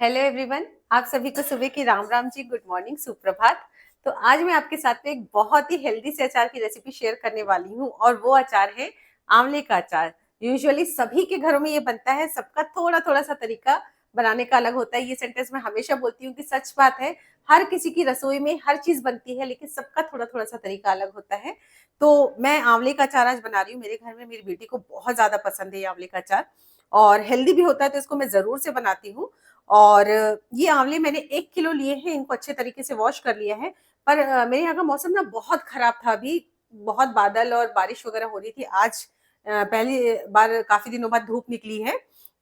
Hello everyone. आप सभी को सुबह की राम राम जी, गुड मॉर्निंग, सुप्रभात। तो आज मैं आपके साथ में एक बहुत ही हेल्दी से अचार की रेसिपी शेयर करने वाली हूँ और वो अचार है आंवले का अचार। यूजुअली सभी के घरों में ये बनता है, सबका थोड़ा थोड़ा सा तरीका बनाने का अलग होता है। ये सेंटेंस मैं हमेशा बोलती हूँ कि सच बात है। हर किसी की रसोई में हर चीज बनती है, लेकिन सबका थोड़ा थोड़ा सा तरीका अलग होता है। तो मैं आंवले का अचार आज बना रही हूँ। मेरे घर में मेरी बेटी को बहुत ज्यादा पसंद है ये आंवले का अचार, और हेल्दी भी होता है, तो इसको मैं जरूर से बनाती हूँ। और ये आंवले मैंने 1 किलो लिए हैं। इनको अच्छे तरीके से वॉश कर लिया है। पर मेरे यहाँ का मौसम ना बहुत खराब था अभी। बहुत बादल और बारिश वगैरह हो रही थी आज। पहली बार काफी दिनों बाद धूप निकली है।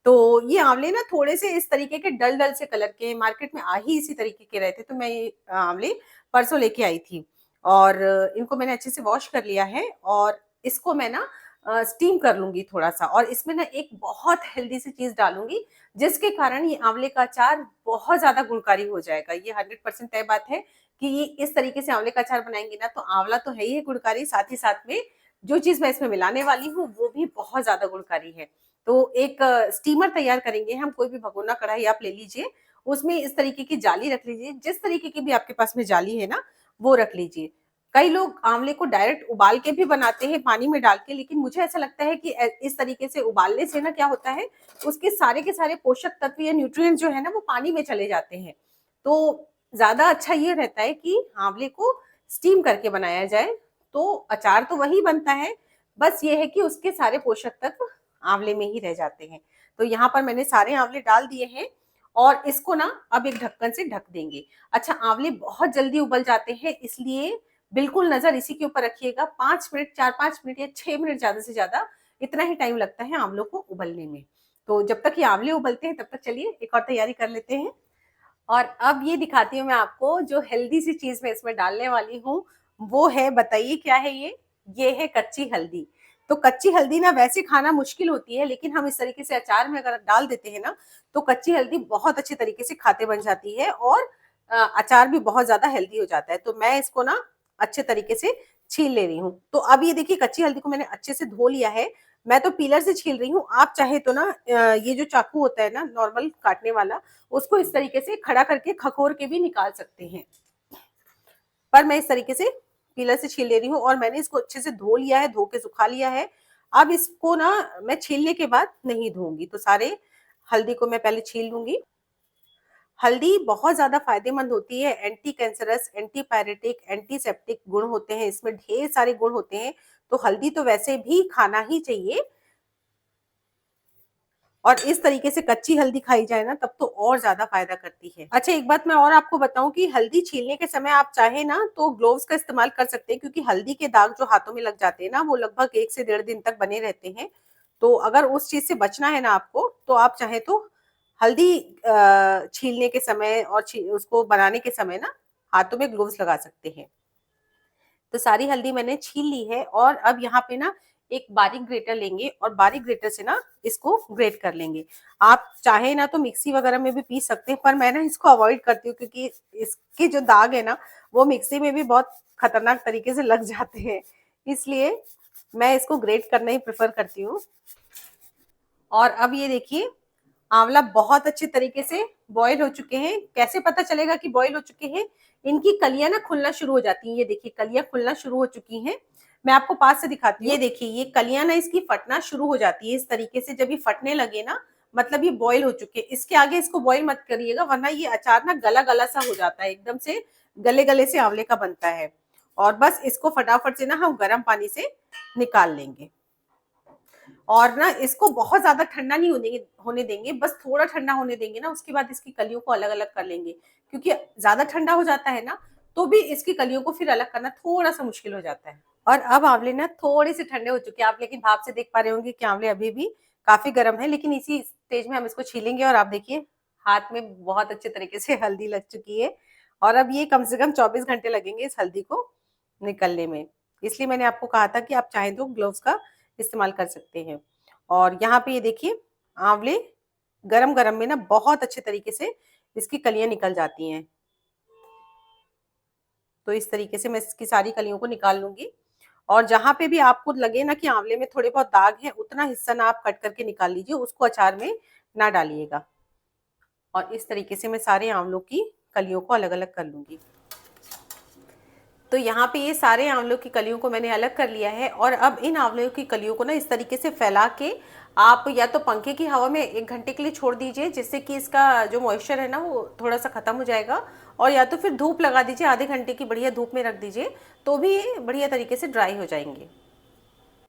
तो ये आंवले ना थोड़े से इस तरीके के डल डल से कलर के मार्केट में आ ही इसी तरीके के रहे थे, तो मैं ये आंवले परसों लेके आई थी। और इनको मैंने अच्छे से वॉश कर लिया है और इसको मैं ना स्टीम कर लूंगी थोड़ा सा। और इसमें ना एक बहुत हेल्दी सी चीज डालूंगी, जिसके कारण ये आंवले का अचार बहुत ज्यादा गुणकारी हो जाएगा। ये 100% तय बात है कि ये इस तरीके से आंवले का अचार बनाएंगे ना, तो आंवला तो है ही है गुणकारी, साथ ही साथ में जो चीज मैं इसमें मिलाने वाली हूँ वो भी बहुत ज्यादा गुणकारी है। तो एक स्टीमर तैयार करेंगे हम। कोई भी भगोना कढ़ाई आप ले लीजिए, उसमें इस तरीके की जाली रख लीजिए। जिस तरीके की भी आपके पास में जाली है ना, वो रख लीजिए। कई लोग आंवले को डायरेक्ट उबाल के भी बनाते हैं पानी में डाल के, लेकिन मुझे ऐसा लगता है कि इस तरीके से उबालने से ना क्या होता है, उसके सारे के सारे पोषक तत्व या न्यूट्रिएंट जो है ना वो पानी में चले जाते हैं। तो ज्यादा अच्छा ये रहता है कि आंवले को स्टीम करके बनाया जाए। तो अचार तो वही बनता है, बस ये है कि उसके सारे पोषक तत्व आंवले में ही रह जाते हैं। तो यहाँ पर मैंने सारे आंवले डाल दिए हैं और इसको ना अब एक ढक्कन से ढक देंगे। अच्छा, आंवले बहुत जल्दी उबल जाते हैं, इसलिए बिल्कुल नजर इसी के ऊपर रखिएगा। 5 मिनट, 4-5 मिनट या 6 मिनट ज्यादा से ज्यादा, इतना ही टाइम लगता है आंवलों को उबलने में। तो जब तक ये आंवले उबलते हैं तब तक चलिए एक और तैयारी कर लेते हैं। और अब ये दिखाती हूँ मैं आपको जो हेल्दी सी चीज मैं इसमें डालने वाली हूँ। वो है, बताइए क्या है ये है कच्ची हल्दी। तो कच्ची हल्दी ना वैसे खाना मुश्किल होती है, लेकिन हम इस तरीके से अचार में अगर डाल देते हैं ना, तो कच्ची हल्दी बहुत अच्छे तरीके से खाते बन जाती है और अचार भी बहुत ज्यादा हेल्दी हो जाता है। तो मैं इसको ना अच्छे तरीके से छील ले रही हूँ। तो अब ये देखिए, कच्ची हल्दी को मैंने अच्छे से धो लिया है। मैं तो पीलर से छील रही हूँ। आप चाहे तो ना ये जो चाकू होता है ना नॉर्मल काटने वाला, उसको इस तरीके से खड़ा करके खखोर के भी निकाल सकते हैं। पर मैं इस तरीके से पीलर से छील ले रही हूँ और मैंने इसको अच्छे से धो लिया है, धो के सुखा लिया है। अब इसको ना मैं छीलने के बाद नहीं धोऊंगी, तो सारे हल्दी को मैं पहले छील लूंगी। हल्दी बहुत ज्यादा फायदेमंद होती है। Anti cancerous, anti pyretic, antiseptic गुण होते हैं इसमें, ढेर सारे गुण होते हैं। तो हल्दी तो वैसे भी खाना ही चाहिए। और इस तरीके से कच्ची हल्दी खाई जाए ना, तब तो और ज्यादा फायदा करती है। अच्छा, एक बात मैं और आपको बताऊं कि हल्दी छीलने के समय आप चाहे ना तो ग्लोव्स का इस्तेमाल कर सकते हैं, क्योंकि हल्दी के दाग जो हाथों में लग जाते हैं ना, वो लगभग 1 से 1.5 दिन तक बने रहते हैं। तो अगर उस चीज से बचना है ना आपको, तो आप चाहे तो हल्दी छीलने के समय और उसको बनाने के समय ना हाथों में ग्लोव्स लगा सकते हैं। तो सारी हल्दी मैंने छील ली है और अब यहाँ पे ना एक बारीक ग्रेटर लेंगे और बारीक ग्रेटर से ना इसको ग्रेट कर लेंगे। आप चाहे ना तो मिक्सी वगैरह में भी पीस सकते हैं, पर मैं ना इसको अवॉइड करती हूँ, क्योंकि इसके जो दाग है ना वो मिक्सी में भी बहुत खतरनाक तरीके से लग जाते हैं। इसलिए मैं इसको ग्रेट करना ही प्रेफर करती हूँ। और अब ये देखिए, आंवला बहुत अच्छे तरीके से बॉईल हो चुके हैं। कैसे पता चलेगा कि बॉईल हो चुके हैं? इनकी कलियां ना खुलना शुरू हो जाती हैं। ये देखिए, कलियां खुलना शुरू हो चुकी हैं। मैं आपको पास से दिखाती हूँ। ये देखिए, ये कलियां ना इसकी फटना शुरू हो जाती है इस तरीके से। जब ये फटने लगे ना, मतलब ये बॉईल हो चुके हैं। इसके आगे इसको बॉईल मत करिएगा, वरना ये अचार ना गला गला सा हो जाता है, एकदम से गले गले से आंवले का बनता है। और बस इसको फटाफट से ना हम गर्म पानी से निकाल लेंगे। और ना इसको बहुत ज्यादा ठंडा नहीं होने देंगे, बस थोड़ा ठंडा होने देंगे ना, उसके बाद इसकी कलियों को अलग अलग कर लेंगे। क्योंकि ज्यादा ठंडा हो जाता है ना, तो भी इसकी कलियों को फिर अलग करना थोड़ा सा मुश्किल हो जाता है। और अब आंवले ना थोड़े से ठंडे हो चुके हैं आप, लेकिन भाप से देख पा रहे होंगे कि आंवले अभी भी काफी गर्म है। लेकिन इसी स्टेज में हम इसको छीलेंगे और आप देखिए, हाथ में बहुत अच्छे तरीके से हल्दी लग चुकी है। और अब ये कम से कम 24 घंटे लगेंगे इस हल्दी को निकलने में। इसलिए मैंने आपको कहा था कि आप चाहें तो ग्लोव्स का इस्तेमाल कर सकते हैं। और यहाँ पे ये देखिए, आंवले गरम गरम में ना बहुत अच्छे तरीके से इसकी कलियां निकल जाती हैं। तो इस तरीके से मैं इसकी सारी कलियों को निकाल लूंगी। और जहां पे भी आपको लगे ना कि आंवले में थोड़े बहुत दाग हैं, उतना हिस्सा ना आप कट करके निकाल लीजिए, उसको अचार में ना डालिएगा। और इस तरीके से मैं सारे आंवलों की कलियों को अलग अलग कर लूंगी। तो यहाँ पे ये सारे आंवलों की कलियों को मैंने अलग कर लिया है और अब इन आंवलों की कलियों को ना इस तरीके से फैला के आप या तो पंखे की हवा में 1 घंटे के लिए छोड़ दीजिए, जिससे कि इसका जो मॉइस्चर है ना वो थोड़ा सा खत्म हो जाएगा, और या तो फिर धूप लगा दीजिए, आधे घंटे की बढ़िया धूप में रख दीजिए, तो भी ये बढ़िया तरीके से ड्राई हो जाएंगे।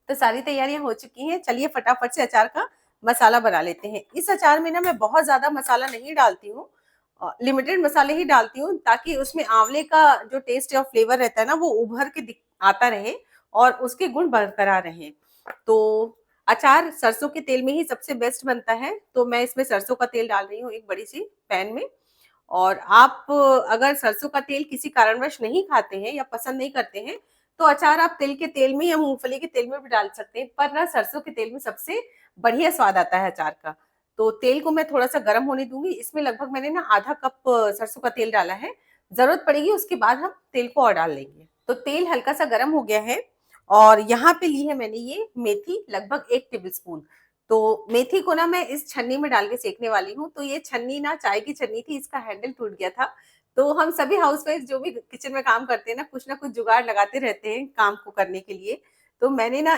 तो सारी तैयारियां हो चुकी हैं, चलिए फटाफट से अचार का मसाला बना लेते हैं। इस अचार में ना मैं बहुत ज्यादा मसाला नहीं डालती हूँ, लिमिटेड मसाले ही डालती हूँ, ताकि उसमें आंवले का जो टेस्ट और फ्लेवर रहता है ना वो उभर के आता रहे और उसके गुण बरकरार रहे। तो अचार सरसों के तेल में ही सबसे बेस्ट बनता है, तो मैं इसमें सरसों का तेल डाल रही हूँ एक बड़ी सी पैन में। और आप अगर सरसों का तेल किसी कारणवश नहीं खाते हैं या पसंद नहीं करते हैं, तो अचार आप तिल के तेल में या मूंगफली के तेल में भी डाल सकते हैं, पर ना सरसों के तेल में सबसे बढ़िया स्वाद आता है अचार का। तो तेल को मैं थोड़ा सा गर्म होने दूंगी, इसमें लगभग मैंने ना आधा कप सरसों का तेल डाला है, जरूरत पड़ेगी उसके बाद हम तेल को और डाल लेंगे। तो तेल हल्का सा गर्म हो गया है और यहाँ पे ली है मैंने ये मेथी लगभग 1 टेबल स्पून। तो मेथी को ना मैं इस छन्नी में डाल के सेकने वाली हूँ। तो ये छन्नी ना चाय की छन्नी थी, इसका हैंडल टूट गया था। तो हम सभी हाउसवाइफ जो भी किचन में काम करते हैं ना कुछ जुगाड़ लगाते रहते हैं काम को करने के लिए। तो मैंने ना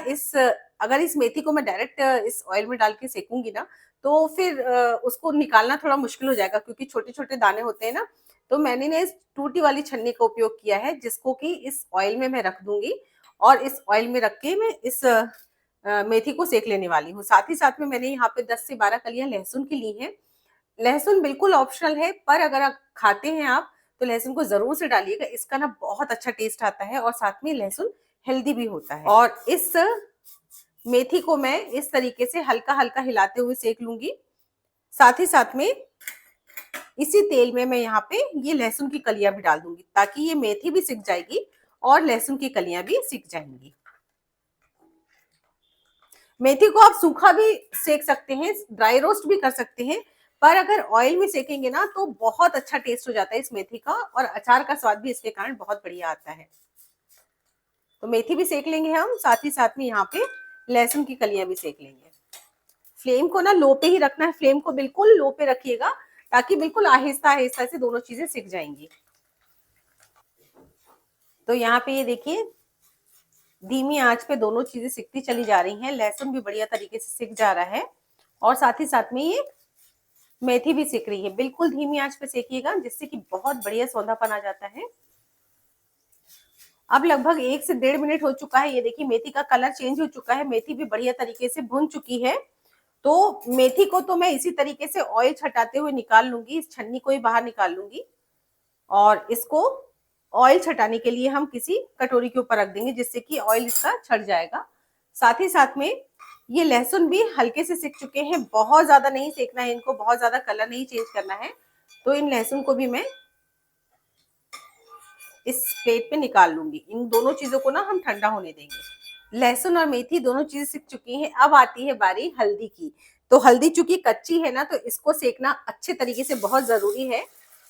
अगर इस मेथी को मैं डायरेक्ट इस ऑयल में डाल के सेकूंगी ना, तो फिर उसको निकालना थोड़ा मुश्किल हो जाएगा, क्योंकि छोटे छोटे दाने होते हैं ना। तो मैंने ना इस टूटी वाली छन्नी का उपयोग किया है, जिसको कि इस ऑयल में मैं रख दूंगी और इस ऑयल में रख के मैं इस मेथी को सेक लेने वाली हूँ। साथ ही साथ में मैंने यहाँ पे 10 से 12 कलियां लहसुन की ली हैं। लहसुन बिल्कुल ऑप्शनल है, पर अगर आप खाते हैं आप तो लहसुन को जरूर से डालिएगा, इसका ना बहुत अच्छा टेस्ट आता है और साथ में लहसुन हेल्दी भी होता है। और इस मेथी को मैं इस तरीके से हल्का हल्का हिलाते हुए सेक लूंगी। साथ ही साथ में इसी तेल में मैं यहाँ पे ये लहसुन की कलियां भी डाल दूंगी, ताकि ये मेथी भी सिक जाएगी और लहसुन की कलियां भी सिक जाएंगी। मेथी को आप सूखा भी सेक सकते हैं, ड्राई रोस्ट भी कर सकते हैं, पर अगर ऑयल में सेकेंगे ना तो बहुत अच्छा टेस्ट हो जाता है इस मेथी का, और अचार का स्वाद भी इसके कारण बहुत बढ़िया आता है। तो मेथी भी सेक लेंगे हम, साथ ही साथ में यहाँ पे लहसुन की कलियां भी सेक लेंगे। फ्लेम को ना लो पे ही रखना है, फ्लेम को बिल्कुल लो पे रखिएगा, ताकि बिल्कुल आहिस्ता आहिस्ता से दोनों चीजें सिक जाएंगी। तो यहाँ पे ये देखिए धीमी आंच पे दोनों चीजें सिकती चली जा रही हैं, लहसुन भी बढ़िया तरीके से सिक जा रहा है और साथ ही साथ में ये मेथी भी सिक रही है। बिल्कुल धीमी आंच पे सेकिएगा, जिससे कि बहुत बढ़िया सौंधापन आ जाता है। अब लगभग 1 से 1.5 मिनट हो चुका है, ये देखिए मेथी का कलर चेंज हो चुका है, मेथी भी बढ़िया तरीके से भुन चुकी है। तो मेथी को तो मैं इसी तरीके से ऑयल छटाते हुए निकाल लूंगी, इस छन्नी को ही बाहर निकाल लूंगी और इसको ऑयल छटाने के लिए हम किसी कटोरी के ऊपर रख देंगे, जिससे कि ऑयल इसका छट जाएगा। साथ ही साथ में ये लहसुन भी हल्के से सिक चुके हैं, बहुत ज्यादा नहीं सेकना है इनको, बहुत ज्यादा कलर नहीं चेंज करना है। तो इन लहसुन को भी मैं इस प्लेट पे निकाल लूंगी। इन दोनों चीजों को ना हम ठंडा होने देंगे। लहसुन और मेथी दोनों चीजें सिक चुकी हैं। अब आती है बारी हल्दी की। तो हल्दी चूंकि कच्ची है ना, तो इसको सेकना अच्छे तरीके से बहुत जरूरी है।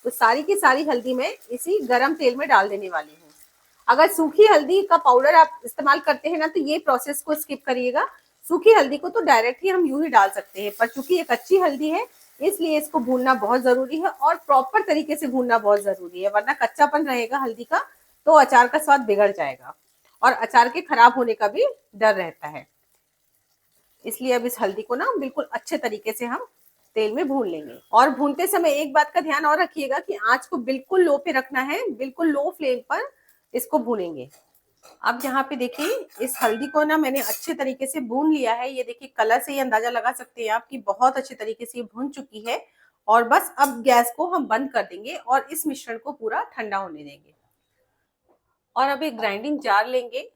तो सारी की सारी हल्दी मैं इसी गरम तेल में डाल देने वाली हूँ। अगर सूखी हल्दी का पाउडर आप इस्तेमाल करते हैं ना, तो ये प्रोसेस को स्किप करिएगा। सूखी हल्दी को तो डायरेक्ट ही हम यूं ही डाल सकते हैं, पर चूंकि ये कच्ची हल्दी है इसलिए इसको भूनना बहुत जरूरी है और प्रॉपर तरीके से भूनना बहुत जरूरी है, वरना कच्चापन रहेगा हल्दी का तो अचार का स्वाद बिगड़ जाएगा और अचार के खराब होने का भी डर रहता है। इसलिए अब इस हल्दी को ना बिल्कुल अच्छे तरीके से हम तेल में भून लेंगे। और भूनते समय एक बात का ध्यान और रखिएगा कि आंच को बिल्कुल लो पे रखना है, बिल्कुल लो फ्लेम पर इसको भूनेंगे। अब यहाँ पे देखिए इस हल्दी को ना मैंने अच्छे तरीके से भून लिया है। ये देखिए कलर से ही अंदाजा लगा सकते हैं आप कि बहुत अच्छे तरीके से ये भून चुकी है। और बस अब गैस को हम बंद कर देंगे और इस मिश्रण को पूरा ठंडा होने देंगे। और अब एक ग्राइंडिंग जार लेंगे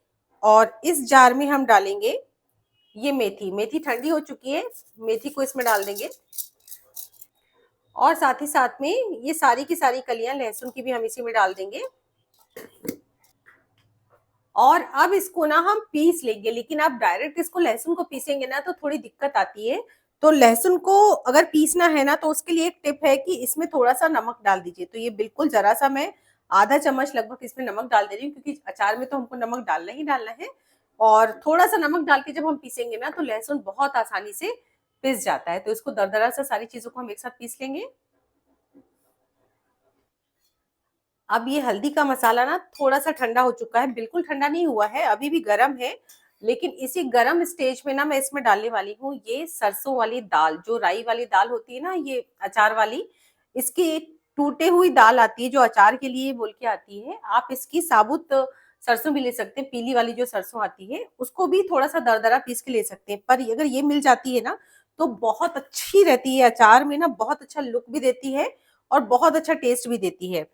और इस जार में हम डालेंगे ये मेथी। मेथी ठंडी हो चुकी है, मेथी को इसमें डाल देंगे और साथ ही साथ में ये सारी की सारी कलियां लहसुन की भी हम इसी में डाल देंगे। और अब इसको ना हम पीस लेंगे, लेकिन आप डायरेक्ट इसको लहसुन को पीसेंगे ना तो थोड़ी दिक्कत आती है। तो लहसुन को अगर पीसना है ना, तो उसके लिए एक टिप है कि इसमें थोड़ा सा नमक डाल दीजिए। तो ये बिल्कुल जरा सा मैं आधा चम्मच लगभग इसमें नमक डाल दे रही हूँ, क्योंकि अचार में तो हमको नमक डालना ही डालना है। और थोड़ा सा नमक डाल के जब हम पीसेंगे ना, तो लहसुन बहुत आसानी से पिस जाता है। तो इसको दरदरा सा सारी चीजों को हम एक साथ पीस लेंगे। अब ये हल्दी का मसाला ना थोड़ा सा ठंडा हो चुका है, बिल्कुल ठंडा नहीं हुआ है, अभी भी गर्म है। लेकिन इसी गर्म स्टेज में ना मैं इसमें डालने वाली हूँ ये सरसों वाली दाल, जो राई वाली दाल होती है ना, ये अचार वाली। इसकी एक टूटे हुई दाल आती है जो अचार के लिए बोल के आती है। आप इसकी साबुत सरसों भी ले सकते हैं, पीली वाली जो सरसों आती है उसको भी थोड़ा सा दरदरा पीस के ले सकते हैं। पर अगर ये मिल जाती है ना तो बहुत अच्छी रहती है, अचार में ना बहुत अच्छा लुक भी देती है और बहुत अच्छा टेस्ट भी देती है।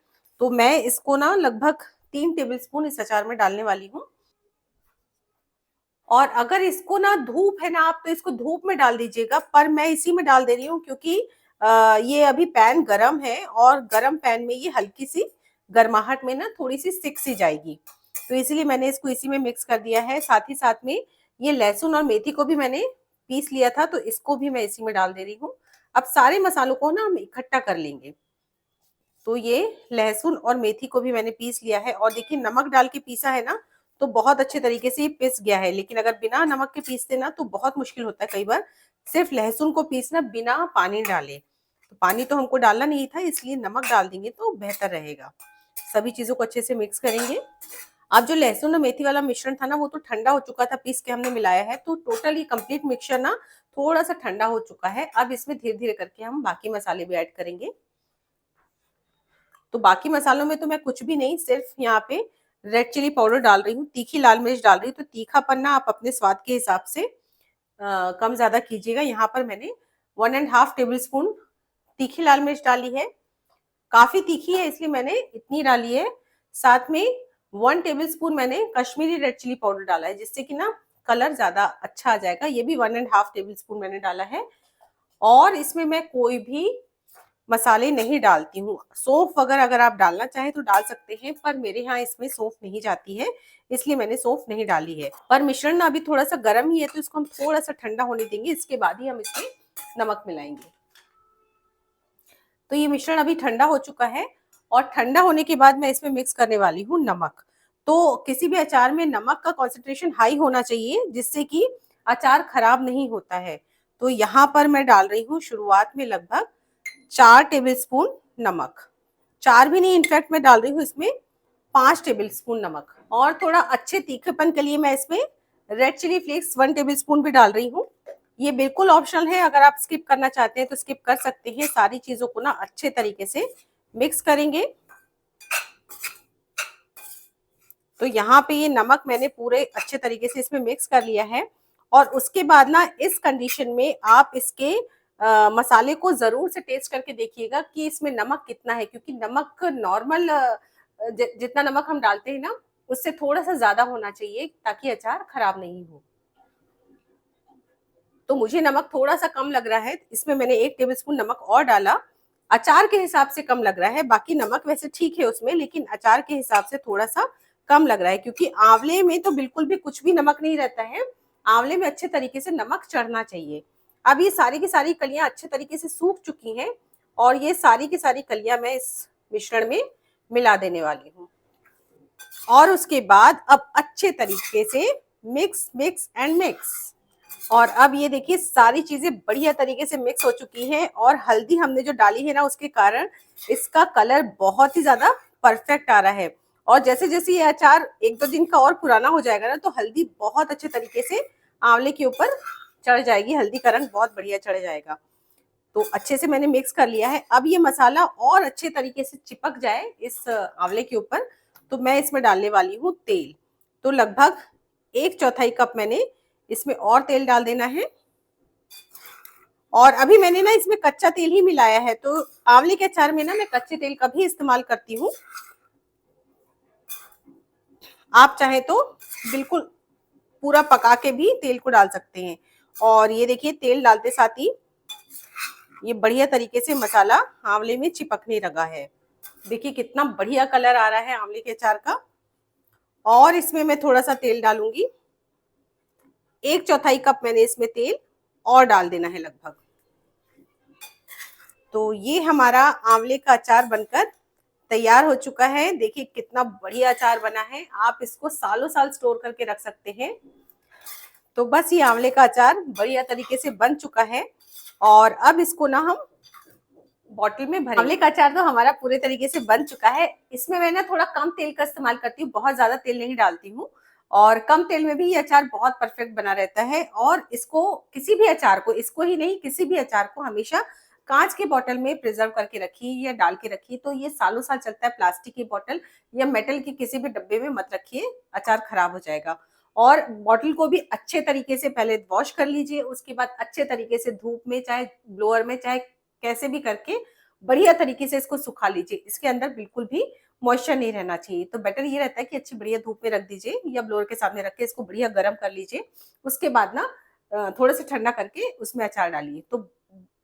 तो मैं इसको ना लगभग 3 टेबलस्पून इस अचार में डालने वाली हूँ। और अगर इसको ना धूप है ना, आप तो इसको धूप में डाल दीजिएगा, पर मैं इसी में डाल दे रही हूँ क्योंकि ये अभी पैन गरम है और गरम पैन में ये हल्की सी गर्माहट में ना थोड़ी सी सिक सी जाएगी। तो इसलिए मैंने इसको इसी में मिक्स कर दिया है। साथ ही साथ में ये लहसुन और मेथी को भी मैंने पीस लिया था, तो इसको भी मैं इसी में डाल दे रही हूँ। अब सारे मसालों को ना हम इकट्ठा कर लेंगे। तो ये लहसुन और मेथी को भी मैंने पीस लिया है और देखिए नमक डाल के पीसा है ना, तो बहुत अच्छे तरीके से ये पिस गया है। लेकिन अगर बिना नमक के पीसते ना तो बहुत मुश्किल होता है कई बार। सिर्फ लहसुन को पीसना बिना पानी डाले, तो पानी तो हमको डालना नहीं था, इसलिए नमक डाल देंगे तो बेहतर रहेगा। सभी चीजों को अच्छे से मिक्स करेंगे। अब जो लहसुन और मेथी वाला मिश्रण था ना वो तो ठंडा हो चुका था, पीस के हमने मिलाया है, तो टोटली कंप्लीट मिक्सचर ना थोड़ा सा ठंडा हो चुका है। अब इसमें धीरे धीरे करके हम बाकी मसाले भी ऐड करेंगे। तो बाकी मसालों में तो मैं कुछ भी नहीं, सिर्फ यहाँ पे रेड चिली पाउडर डाल रही हूँ, तीखी लाल मिर्च डाल रही हूँ। तो तीखापन ना आप अपने स्वाद के हिसाब से कम ज्यादा कीजिएगा। यहाँ पर मैंने 1.5 टेबल स्पून तीखी लाल मिर्च डाली है। काफी तीखी है इसलिए मैंने इतनी डाली है। साथ में 1 टेबल स्पून मैंने कश्मीरी रेड चिली पाउडर डाला है, जिससे कि ना कलर ज्यादा अच्छा आ जाएगा। ये भी 1.5 टेबल स्पून मैंने डाला है। और इसमें मैं कोई भी मसाले नहीं डालती हूँ। सौंफ वगैरह अगर आप डालना चाहें तो डाल सकते हैं, पर मेरे यहाँ इसमें सौंफ नहीं जाती है, इसलिए मैंने सौंफ नहीं डाली है। पर मिश्रण ना अभी थोड़ा सा गर्म ही है, तो इसको हम थोड़ा सा ठंडा होने देंगे, इसके बाद ही हम इसमें नमक मिलाएंगे। तो ये मिश्रण अभी ठंडा हो चुका है और ठंडा होने के बाद मैं इसमें मिक्स करने वाली हूँ नमक। तो किसी भी अचार में नमक का कॉन्सेंट्रेशन हाई होना चाहिए, जिससे कि अचार खराब नहीं होता है। तो यहाँ पर मैं डाल रही हूँ शुरुआत में लगभग 4 टेबल स्पून नमक। 4 भी नहीं, इनफैक्ट मैं डाल रही हूँ इसमें 5 टेबल स्पून नमक। और थोड़ा अच्छे तीखेपन के लिए मैं इसमें red chilli flakes 1 tablespoon भी डाल रही हूँ। ये बिल्कुल ऑप्शनल है, अगर आप स्किप करना चाहते हैं तो स्किप कर सकते हैं। सारी चीजों को ना अच्छे तरीके से मिक्स करेंगे। तो यहाँ पे ये नमक मैंने पूरे अच्छे तरीके से इसमें मिक्स कर लिया है। और उसके बाद ना इस कंडीशन में आप इसके मसाले को जरूर से टेस्ट करके देखिएगा कि इसमें नमक कितना है, क्योंकि नमक नॉर्मल जितना नमक हम डालते हैं ना उससे थोड़ा सा ज्यादा होना चाहिए, ताकि अचार खराब नहीं हो। तो मुझे नमक थोड़ा सा कम लग रहा है, इसमें मैंने 1 टेबल स्पून नमक और डाला। अचार के हिसाब से कम लग रहा है, बाकी नमक वैसे ठीक है उसमें, लेकिन अचार के हिसाब से थोड़ा सा कम लग रहा है, क्योंकि आंवले में तो बिल्कुल भी कुछ भी नमक नहीं रहता है। आंवले में अच्छे तरीके से नमक चढ़ना चाहिए। अब ये सारी की सारी कलियां अच्छे तरीके से सूख चुकी हैं और ये सारी की सारी कलियां मैं इस मिश्रण में मिला देने वाली हूँ। और उसके बाद अब अच्छे तरीके से मिक्स मिक्स एंड मिक्स। और अब ये देखिए सारी चीजें बढ़िया तरीके से मिक्स हो चुकी हैं, और हल्दी हमने जो डाली है ना उसके कारण इसका कलर बहुत ही ज्यादा परफेक्ट आ रहा है। और जैसे जैसे ये अचार 1-2 दिन का और पुराना हो जाएगा ना, तो हल्दी बहुत अच्छे तरीके से आंवले के ऊपर चढ़ जाएगी, हल्दी का रंग बहुत बढ़िया चढ़ जाएगा। तो अच्छे से मैंने मिक्स कर लिया है। अब ये मसाला और अच्छे तरीके से चिपक जाए इस आंवले के ऊपर, तो मैं इसमें डालने वाली हूँ तेल। तो लगभग 1/4 कप मैंने इसमें और तेल डाल देना है। और अभी मैंने ना इसमें कच्चा तेल ही मिलाया है, तो आंवले के अचार में ना मैं कच्चे तेल का भी इस्तेमाल करती हूँ। आप चाहे तो बिल्कुल पूरा पका के भी तेल को डाल सकते हैं। और ये देखिए तेल डालते साथ ही ये बढ़िया तरीके से मसाला आंवले में चिपकने लगा है। देखिए कितना बढ़िया कलर आ रहा है आंवले के अचार का। और इसमें मैं थोड़ा सा तेल डालूंगी, 1/4 कप मैंने इसमें तेल और डाल देना है लगभग। तो ये हमारा आंवले का अचार बनकर तैयार हो चुका है। देखिए कितना बढ़िया अचार बना है, आप इसको सालों साल स्टोर करके रख सकते हैं। तो बस ये आंवले का अचार बढ़िया तरीके से बन चुका है। और अब इसको ना हम बॉटल में भरेंगे। आंवले का अचार तो हमारा पूरे तरीके से बन चुका है। इसमें मैं ना थोड़ा कम तेल का इस्तेमाल करती हूँ, बहुत ज्यादा तेल नहीं डालती हूँ, और कम तेल में भी ये अचार बहुत परफेक्ट बना रहता है। और इसको किसी भी अचार को, इसको ही नहीं किसी भी अचार को हमेशा कांच के बोतल में प्रिजर्व करके रखिए या डाल के रखिए, तो ये सालों साल चलता है। प्लास्टिक की बोतल या मेटल की किसी भी डब्बे में मत रखिए, अचार खराब हो जाएगा। और बॉटल को भी अच्छे तरीके से पहले वॉश कर लीजिए, उसके बाद अच्छे तरीके से धूप में, चाहे ब्लोअर में, चाहे कैसे भी करके बढ़िया तरीके से इसको सुखा लीजिए। इसके अंदर बिल्कुल भी मॉइस्चर नहीं रहना चाहिए। तो बेटर ये रहता है कि अच्छी बढ़िया धूप में रख दीजिए या ब्लोअर के सामने रख के इसको बढ़िया गर्म कर लीजिए। उसके बाद ना थोड़ा सा ठंडा करके उसमें अचार डालिए, तो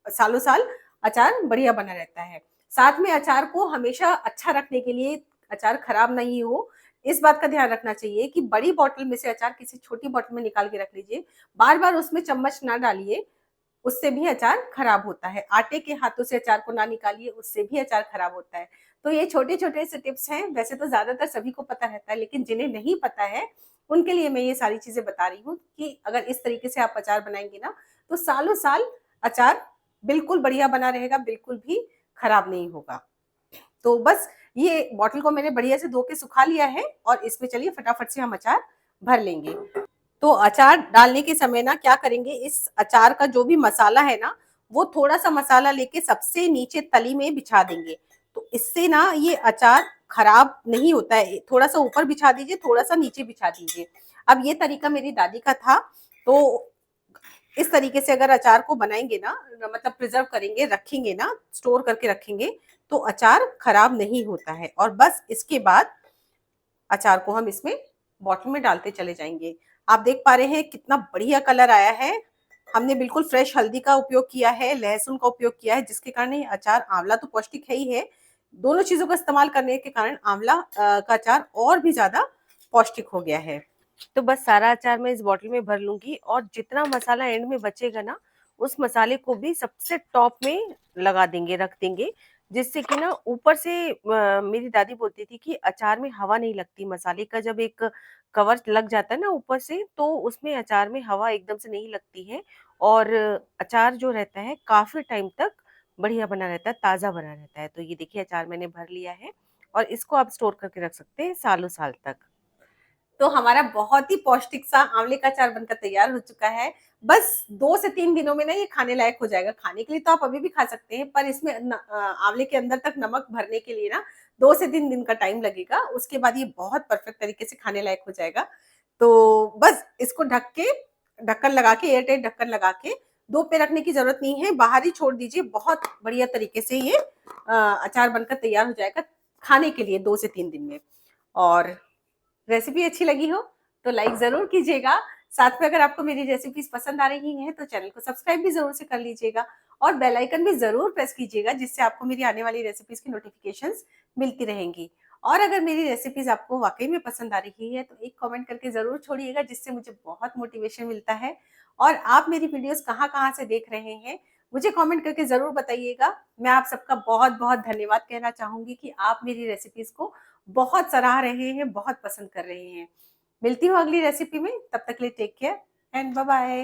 सालों साल अचार बढ़िया बना रहता है। साथ में अचार को हमेशा अच्छा रखने के लिए, अचार खराब नहीं हो, इस बात का ध्यान रखना चाहिए कि बड़ी बॉटल में से अचार किसी छोटी बॉटल में निकाल के रख लीजिए। बार बार उसमें चम्मच ना डालिए, उससे भी अचार खराब होता है। आटे के हाथों से अचार को ना निकालिए, उससे भी अचार खराब होता है। तो ये छोटे छोटे से टिप्स हैं, वैसे तो ज्यादातर सभी को पता रहता है, लेकिन जिन्हें नहीं पता है उनके लिए मैं ये सारी चीजें बता रही हूँ कि अगर इस तरीके से आप अचार बनाएंगे ना, तो सालों साल अचार बिल्कुल बढ़िया बना रहेगा, बिल्कुल भी खराब नहीं होगा। तो बस ये बॉटल को मैंने बढ़िया से धो के सुखा लिया है, और इसमें चलिए फटाफट से हम अचार भर लेंगे। तो अचार डालने के समय ना क्या करेंगे, इस अचार का जो भी मसाला है ना, वो थोड़ा सा मसाला लेके सबसे नीचे तली में बिछा देंगे। तो इससे ना ये अचार खराब नहीं होता है। थोड़ा सा ऊपर बिछा दीजिए, थोड़ा सा नीचे बिछा दीजिए। अब ये तरीका मेरी दादी का था। तो इस तरीके से अगर अचार को बनाएंगे ना, मतलब प्रिजर्व करेंगे, रखेंगे ना, स्टोर करके रखेंगे, तो अचार खराब नहीं होता है। और बस इसके बाद अचार को हम इसमें बॉटल में डालते चले जाएंगे। आप देख पा रहे हैं कितना बढ़िया कलर आया है। हमने बिल्कुल फ्रेश हल्दी का उपयोग किया है, लहसुन का उपयोग किया है, जिसके कारण ये अचार, आंवला तो पौष्टिक है ही है, दोनों चीजों का इस्तेमाल करने के कारण आंवला का अचार और भी ज्यादा पौष्टिक हो गया है। तो बस सारा अचार मैं इस बॉटल में भर लूंगी, और जितना मसाला एंड में बचेगा ना, उस मसाले को भी सबसे टॉप में लगा देंगे, रख देंगे, जिससे कि ना ऊपर से मेरी दादी बोलती थी कि अचार में हवा नहीं लगती। मसाले का जब एक कवर लग जाता है ना ऊपर से, तो उसमें अचार में हवा एकदम से नहीं लगती है, और अचार जो रहता है काफी टाइम तक बढ़िया बना रहता है, ताजा बना रहता है। तो ये देखिए अचार मैंने भर लिया है, और इसको आप स्टोर करके रख सकते हैं सालों साल तक। तो हमारा बहुत ही पौष्टिक सा आंवले का अचार बनकर तैयार हो चुका है। बस 2 से 3 दिनों में ना ये खाने लायक हो जाएगा। खाने के लिए तो आप अभी भी खा सकते हैं, पर इसमें आंवले के अंदर तक नमक भरने के लिए ना 2 से 3 दिन का टाइम लगेगा। उसके बाद ये बहुत परफेक्ट तरीके से खाने लायक हो जाएगा। तो बस इसको ढक्कन लगा के, एयरटाइट ढक्कन लगा के धूप में रखने की जरूरत नहीं है, बाहर ही छोड़ दीजिए। बहुत बढ़िया तरीके से ये अचार बनकर तैयार हो जाएगा खाने के लिए 2 से 3 दिन में। और रेसिपी अच्छी लगी हो तो लाइक जरूर कीजिएगा। साथ में अगर आपको मेरी रेसिपीज पसंद आ रही हैं तो चैनल को सब्सक्राइब भी जरूर से कर लीजिएगा, और बेल आइकन भी जरूर प्रेस कीजिएगा, जिससे आपको मेरी आने वाली रेसिपीज की नोटिफिकेशंस मिलती रहेंगी। और अगर मेरी रेसिपीज आपको वाकई में पसंद आ रही है तो एक कमेंट करके जरूर छोड़िएगा, जिससे मुझे बहुत मोटिवेशन मिलता है। और आप मेरी वीडियोस कहाँ कहाँ से देख रहे हैं मुझे कमेंट करके जरूर बताइएगा। मैं आप सबका बहुत बहुत धन्यवाद कहना चाहूंगी कि आप मेरी रेसिपीज को बहुत सराह रहे हैं, बहुत पसंद कर रहे हैं। मिलती हूँ अगली रेसिपी में, तब तक के लिए take care and bye bye.